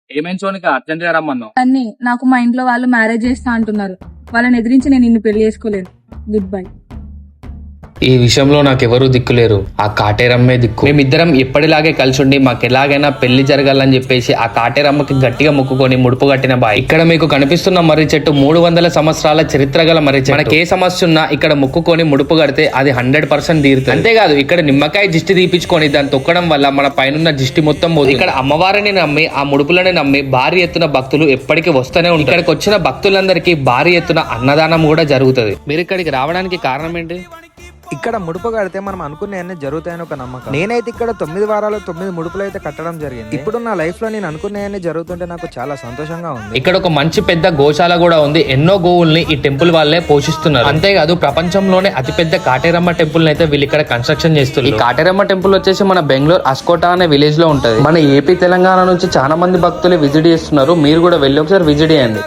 ఏమైనా సోనిక అర్జెంట్ గా రమ్మన్నావు. కానీ నాకు మా ఇంట్లో వాళ్ళు మ్యారేజ్ చేస్తా అంటున్నారు. వాళ్ళని ఎదిరించి నేను నిన్ను పెళ్లి చేసుకోలేను. Good bye. ఈ విషయంలో నాకెవరూ దిక్కులేరు, ఆ కాటేరమ్మే దిక్కు. మేమిద్దరం ఎప్పటిలాగే కలిసి ఉండి మాకు ఎలాగైనా పెళ్లి జరగాలని చెప్పేసి ఆ కాటేరమ్మకి గట్టిగా మొక్కుకొని ముడుపు కట్టిన బాయ్. ఇక్కడ మీకు కనిపిస్తున్న మర్రి చెట్టు 300 సంవత్సరాల చరిత్ర గల మర్రి చెట్టు. మనకి ఏ సమస్య ఉన్నా ఇక్కడ మొక్కుకొని ముడుపు కడితే అది 100% తీరుతుంది. అంతేకాదు ఇక్కడ నిమ్మకాయ దిష్టి తీపించుకొని దాన్ని తొక్కడం వల్ల మన పైన దిష్టి మొత్తం పోతుంది. ఇక్కడ అమ్మవారిని నమ్మి ఆ ముడుపులను నమ్మి భారీ ఎత్తున భక్తులు ఎప్పటికీ వస్తూనే ఉంటారు. ఇక్కడికి వచ్చిన భక్తులందరికీ భారీ ఎత్తున అన్నదానం కూడా జరుగుతుంది. మీరు ఇక్కడికి రావడానికి కారణం ఏంటి? ఇక్కడ ముడుపు కడితే మనం అనుకునేవన్నీ జరుగుతాయని ఒక నమ్మకం. నేనైతే ఇక్కడ 9 వారాలు 9 ముడుపులు అయితే కట్టడం జరిగింది. ఇప్పుడు నా లైఫ్ లో నేను అనుకునేవన్నీ జరుగుతుంటే నాకు చాలా సంతోషంగా ఉంది. ఇక్కడ ఒక మంచి పెద్ద గోశాల కూడా ఉంది. ఎన్నో గోవుల్ని ఈ టెంపుల్ వాళ్ళే పోషిస్తున్నారు. అంతేకాదు ప్రపంచంలోనే అతిపెద్ద కాటేరమ్మ టెంపుల్ అయితే వీళ్ళు ఇక్కడ కన్స్ట్రక్షన్ చేస్తున్నారు. ఈ కాటేరమ్మ టెంపుల్ వచ్చేసి మన బెంగళూరు అస్కోటా అనే విలేజ్ లో ఉంటది. మన ఏపీ తెలంగాణ నుంచి చాలా మంది భక్తులు విజిట్ చేస్తున్నారు. మీరు కూడా వెళ్ళి ఒకసారి విజిట్ చేయండి.